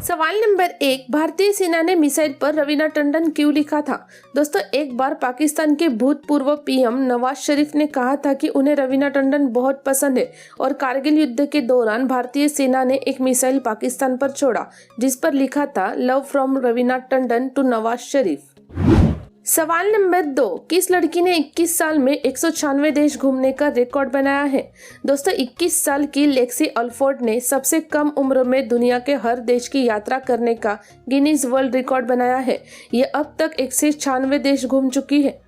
सवाल नंबर 1, भारतीय सेना ने मिसाइल पर रवीना टंडन क्यों लिखा था? दोस्तों, एक बार पाकिस्तान के भूतपूर्व पीएम नवाज शरीफ ने कहा था कि उन्हें रवीना टंडन बहुत पसंद है और कारगिल युद्ध के दौरान भारतीय सेना ने एक मिसाइल पाकिस्तान पर छोड़ा जिस पर लिखा था love from Raveena Tandon to Nawaz Sharif. सवाल नंबर 2, किस लड़की ने 21 साल में 196 देश घूमने का रिकॉर्ड बनाया है? दोस्तों, 21 साल की लेक्सी अल्फोर्ड ने सबसे कम उम्र में दुनिया के हर देश की यात्रा करने का गिनीज वर्ल्ड रिकॉर्ड बनाया है। ये अब तक 196 देश घूम चुकी है।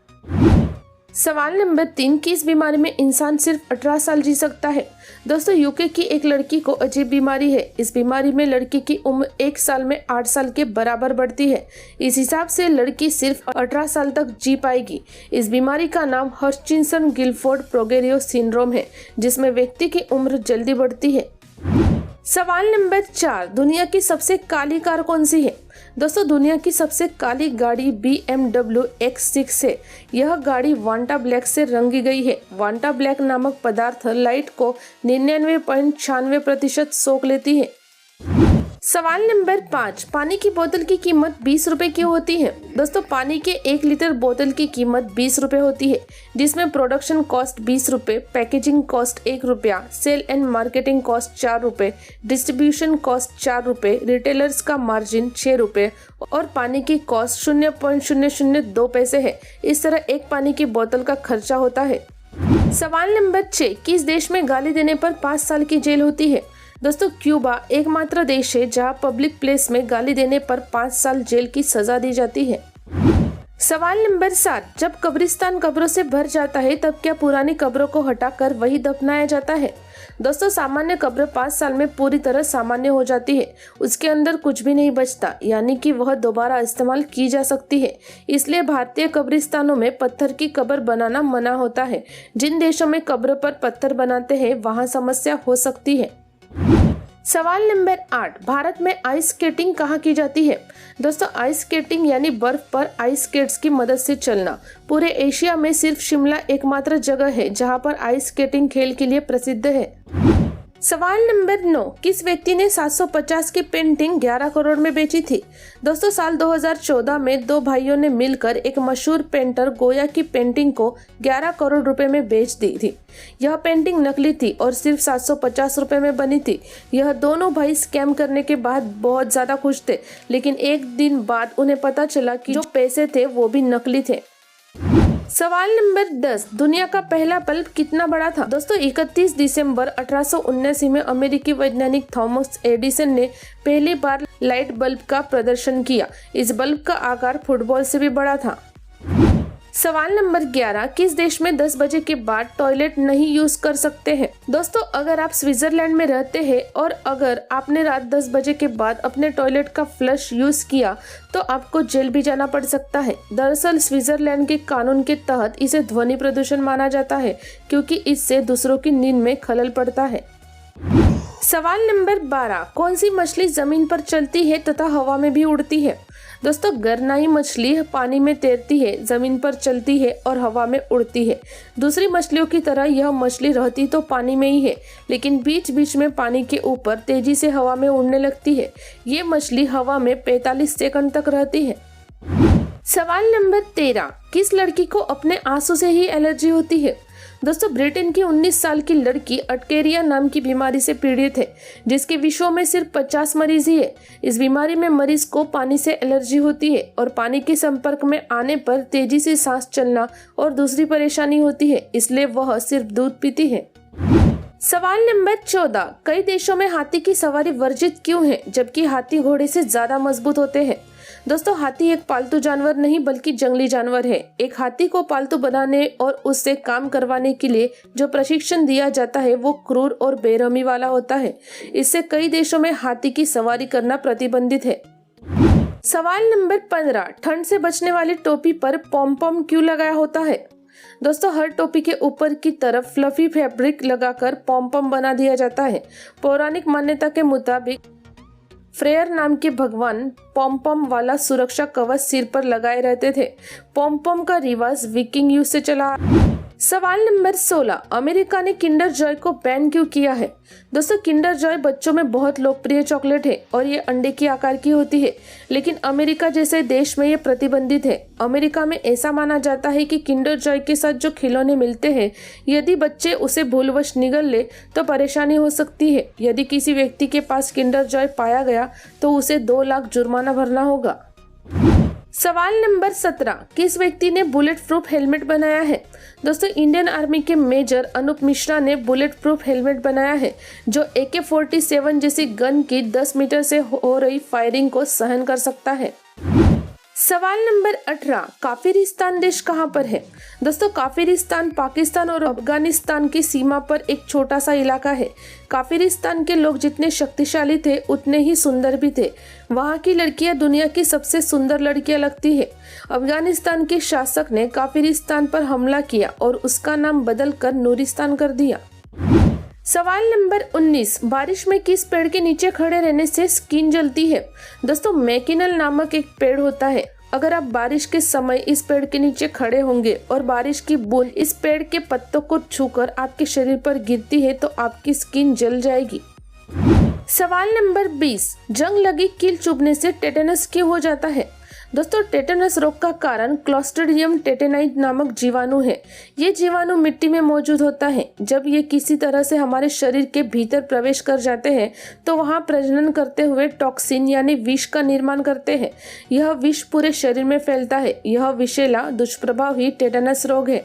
सवाल नंबर 3, किस बीमारी में इंसान सिर्फ 18 साल जी सकता है? दोस्तों, यूके की एक लड़की को अजीब बीमारी है। इस बीमारी में लड़की की उम्र 1 साल में 8 साल के बराबर बढ़ती है। इस हिसाब से लड़की सिर्फ 18 साल तक जी पाएगी। इस बीमारी का नाम हर्चिंसन गिलफोर्ड प्रोगेरियो सिंड्रोम है, जिसमें व्यक्ति की उम्र जल्दी बढ़ती है। सवाल नंबर 4, दुनिया की सबसे काली कार कौन सी है? दोस्तों, दुनिया की सबसे काली गाड़ी BMW X6 है। यह गाड़ी वांटा ब्लैक से रंगी गई है। वांटा ब्लैक नामक पदार्थ लाइट को 99.96% सोख लेती है। सवाल नंबर 5, पानी की बोतल की कीमत 20 रुपए क्यों होती है? दोस्तों, पानी के 1 लीटर बोतल की कीमत 20 रुपए होती है, जिसमें प्रोडक्शन कॉस्ट 20 रुपए, पैकेजिंग कॉस्ट 1 रुपया, सेल एंड मार्केटिंग कॉस्ट 4 रुपए, डिस्ट्रीब्यूशन कॉस्ट 4 रुपए, रिटेलर्स का मार्जिन 6 रुपए और पानी की कॉस्ट 0.002 पैसे है। इस तरह एक पानी की बोतल का खर्चा होता है। सवाल नंबर 6, किस देश में गाली देने पर 5 साल की जेल होती है? दोस्तों, क्यूबा एकमात्र देश है जहां पब्लिक प्लेस में गाली देने पर 5 साल जेल की सजा दी जाती है। सवाल नंबर 7, जब कब्रिस्तान कब्रों से भर जाता है तब क्या पुरानी कब्रों को हटाकर वही दफनाया जाता है? दोस्तों, सामान्य कब्र 5 साल में पूरी तरह सामान्य हो जाती है। उसके अंदर कुछ भी नहीं बचता, यानी कि वह दोबारा इस्तेमाल की जा सकती है। इसलिए भारतीय कब्रिस्तानों में पत्थर की कब्र बनाना मना होता है। जिन देशों में कब्र पर पत्थर बनाते हैं वहां समस्या हो सकती है। सवाल नंबर 8, भारत में आइस स्केटिंग कहाँ की जाती है? दोस्तों, आइस स्केटिंग यानी बर्फ पर आइस स्केट्स की मदद से चलना। पूरे एशिया में सिर्फ शिमला एकमात्र जगह है जहाँ पर आइस स्केटिंग खेल के लिए प्रसिद्ध है। सवाल नंबर 9, किस व्यक्ति ने 750 की पेंटिंग 11 करोड़ में बेची थी? दोस्तों, साल 2014 में 2 भाइयों ने मिलकर एक मशहूर पेंटर गोया की पेंटिंग को 11 करोड़ रुपए में बेच दी थी। यह पेंटिंग नकली थी और सिर्फ 750 रुपए में बनी थी। यह दोनों भाई स्कैम करने के बाद बहुत ज्यादा खुश थे, लेकिन एक दिन बाद उन्हें पता चला कि जो पैसे थे वो भी नकली थे। सवाल नंबर 10, दुनिया का पहला बल्ब कितना बड़ा था? दोस्तों, 31 दिसंबर 1879 में अमेरिकी वैज्ञानिक थॉमस एडिसन ने पहली बार लाइट बल्ब का प्रदर्शन किया। इस बल्ब का आकार फुटबॉल से भी बड़ा था। सवाल नंबर 11, किस देश में 10 बजे के बाद टॉयलेट नहीं यूज कर सकते हैं? दोस्तों, अगर आप स्विट्जरलैंड में रहते हैं और अगर आपने रात 10 बजे के बाद अपने टॉयलेट का फ्लश यूज किया तो आपको जेल भी जाना पड़ सकता है। दरअसल स्विट्जरलैंड के कानून के तहत इसे ध्वनि प्रदूषण माना जाता है, क्योंकि इससे दूसरों की नींद में खलल पड़ता है। सवाल नंबर 12, कौन सी मछली जमीन पर चलती है तथा हवा में भी उड़ती है? दोस्तों, गरनाई मछली पानी में तैरती है, जमीन पर चलती है और हवा में उड़ती है। दूसरी मछलियों की तरह यह मछली रहती तो पानी में ही है, लेकिन बीच बीच में पानी के ऊपर तेजी से हवा में उड़ने लगती है। ये मछली हवा में 45 सेकंड तक रहती है। सवाल नंबर 13, किस लड़की को अपने आंसू से ही एलर्जी होती है? दोस्तों, ब्रिटेन की 19 साल की लड़की अटकेरिया नाम की बीमारी से पीड़ित है, जिसके विश्व में सिर्फ 50 मरीज ही है। इस बीमारी में मरीज को पानी से एलर्जी होती है और पानी के संपर्क में आने पर तेजी से सांस चलना और दूसरी परेशानी होती है, इसलिए वह सिर्फ दूध पीती है। सवाल नंबर 14, कई देशों में हाथी की सवारी वर्जित क्यों है, जबकि हाथी घोड़े से ज्यादा मजबूत होते हैं? दोस्तों, हाथी एक पालतू जानवर नहीं बल्कि जंगली जानवर है। एक हाथी को पालतू बनाने और उससे काम करवाने के लिए जो प्रशिक्षण दिया जाता है वो क्रूर और बेरहमी वाला होता है। इससे कई देशों में हाथी की सवारी करना प्रतिबंधित है। सवाल नंबर 15, ठंड से बचने वाली टोपी पर पॉम पॉम क्यों लगाया होता है? दोस्तों, हर टोपी के ऊपर की तरफ फ्लफी फैब्रिक लगाकर पॉम पॉम बना दिया जाता है। पौराणिक मान्यता के मुताबिक फ्रेयर नाम के भगवान पॉम पॉम वाला सुरक्षा कवच सिर पर लगाए रहते थे। पॉम पॉम का रिवाज विकिंग युग से चला। सवाल नंबर 16, अमेरिका ने किंडर जॉय को बैन क्यों किया है? दोस्तों, किंडर जॉय बच्चों में बहुत लोकप्रिय चॉकलेट है और ये अंडे के आकार की होती है, लेकिन अमेरिका जैसे देश में ये प्रतिबंधित है। अमेरिका में ऐसा माना जाता है कि किंडर जॉय के साथ जो खिलौने मिलते हैं, यदि बच्चे उसे भूलवश निगल ले तो परेशानी हो सकती है। यदि किसी व्यक्ति के पास किंडर जॉय पाया गया तो उसे 2 लाख जुर्माना भरना होगा। सवाल नंबर 17, किस व्यक्ति ने बुलेट प्रूफ हेलमेट बनाया है? दोस्तों, इंडियन आर्मी के मेजर अनूप मिश्रा ने बुलेट प्रूफ हेलमेट बनाया है जो AK-47 जैसी गन की 10 मीटर से हो रही फायरिंग को सहन कर सकता है। सवाल नंबर 18, काफिरिस्तान देश कहाँ पर है? दोस्तों, काफिरिस्तान पाकिस्तान और अफगानिस्तान की सीमा पर एक छोटा सा इलाका है। काफिरिस्तान के लोग जितने शक्तिशाली थे उतने ही सुंदर भी थे। वहाँ की लड़कियां दुनिया की सबसे सुंदर लड़कियां लगती है। अफगानिस्तान के शासक ने काफिरिस्तान पर हमला किया और उसका नाम बदल कर नूरिस्तान कर दिया। सवाल नंबर 19, बारिश में किस पेड़ के नीचे खड़े रहने से स्किन जलती है? दोस्तों, मैकिनल नामक एक पेड़ होता है। अगर आप बारिश के समय इस पेड़ के नीचे खड़े होंगे और बारिश की बूंद इस पेड़ के पत्तों को छूकर आपके शरीर पर गिरती है तो आपकी स्किन जल जाएगी। सवाल नंबर 20, जंग लगी कील चुभने से टेटनस क्यों हो जाता है? दोस्तों, टेटनस रोग का कारण क्लोस्ट्रिडियम टेटेनाई नामक जीवाणु है। ये जीवाणु मिट्टी में मौजूद होता है। जब ये किसी तरह से हमारे शरीर के भीतर प्रवेश कर जाते हैं तो वहाँ प्रजनन करते हुए टॉक्सिन यानी विष का निर्माण करते हैं। यह विष पूरे शरीर में फैलता है। यह विषैला दुष्प्रभाव ही टेटनस रोग है।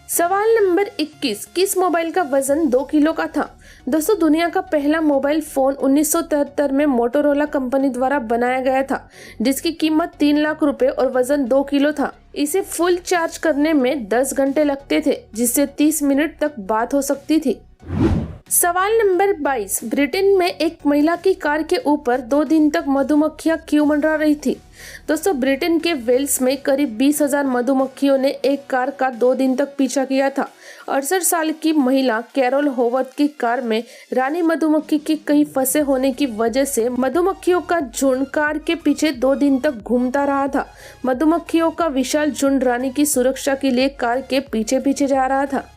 सवाल नंबर 21, किस मोबाइल का वजन 2 किलो का था? दोस्तों, दुनिया का पहला मोबाइल फोन 1973 में मोटोरोला कंपनी द्वारा बनाया गया था, जिसकी कीमत 3 लाख रुपए और वजन 2 किलो था। इसे फुल चार्ज करने में 10 घंटे लगते थे, जिससे 30 मिनट तक बात हो सकती थी। सवाल नंबर 22, ब्रिटेन में एक महिला की कार के ऊपर 2 दिन तक मधुमक्खियां क्यों मंडरा रही थी? दोस्तों, ब्रिटेन के वेल्स में करीब 20,000 मधुमक्खियों ने एक कार का 2 दिन तक पीछा किया था। 68 साल की महिला कैरोल होवर्थ की कार में रानी मधुमक्खी के कहीं फंसे होने की वजह से मधुमक्खियों का झुंड कार के पीछे 2 दिन तक घूमता रहा था। मधुमक्खियों का विशाल झुंड रानी की सुरक्षा के लिए कार के पीछे पीछे जा रहा था।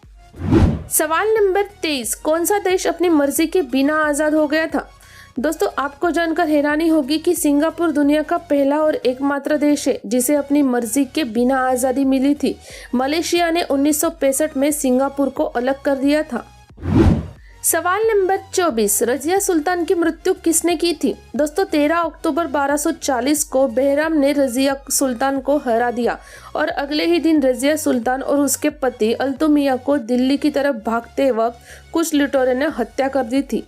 सवाल नंबर 23, कौन सा देश अपनी मर्जी के बिना आजाद हो गया था? दोस्तों, आपको जानकर हैरानी होगी कि सिंगापुर दुनिया का पहला और एकमात्र देश है जिसे अपनी मर्जी के बिना आजादी मिली थी। मलेशिया ने 1965 में सिंगापुर को अलग कर दिया था। सवाल नंबर 24, रजिया सुल्तान की मृत्यु किसने की थी? दोस्तों, 13 अक्टूबर 1240 को बहराम ने रजिया सुल्तान को हरा दिया और अगले ही दिन रजिया सुल्तान और उसके पति अल्तुमिया को दिल्ली की तरफ भागते वक्त कुछ लुटेरों ने हत्या कर दी थी।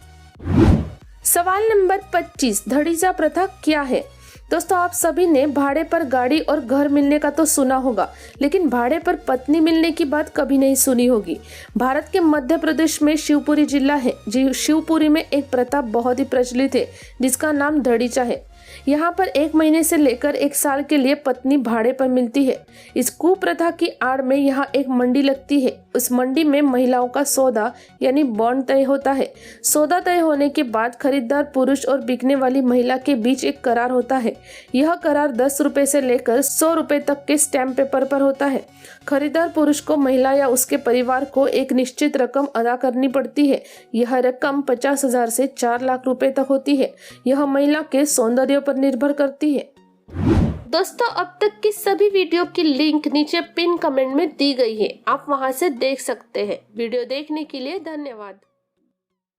सवाल नंबर 25, धड़ीजा प्रथा क्या है? दोस्तों, आप सभी ने भाड़े पर गाड़ी और घर मिलने का तो सुना होगा, लेकिन भाड़े पर पत्नी मिलने की बात कभी नहीं सुनी होगी। भारत के मध्य प्रदेश में शिवपुरी जिला है। शिवपुरी में एक प्रथा बहुत ही प्रचलित है जिसका नाम धड़ीचा है। यहाँ पर 1 महीने से लेकर 1 साल के लिए पत्नी भाड़े पर मिलती है। इस कुप्रथा की आड़ में यहाँ एक मंडी लगती है। उस मंडी में महिलाओं का सौदा यानी बॉन्ड तय होता है। सौदा तय होने के बाद खरीदार पुरुष और बिकने वाली महिला के बीच एक करार होता है। यह करार 10 रुपए से लेकर 100 रुपए तक के स्टैम्प पेपर पर होता है। खरीदार पुरुष को महिला या उसके परिवार को एक निश्चित रकम अदा करनी पड़ती है। यह रकम 50,000 से 4 लाख रुपए तक होती है। यह महिला के सौंदर्य पर निर्भर करती है। दोस्तों, अब तक की सभी वीडियो की लिंक नीचे पिन कमेंट में दी गई है। आप वहां से देख सकते हैं। वीडियो देखने के लिए धन्यवाद।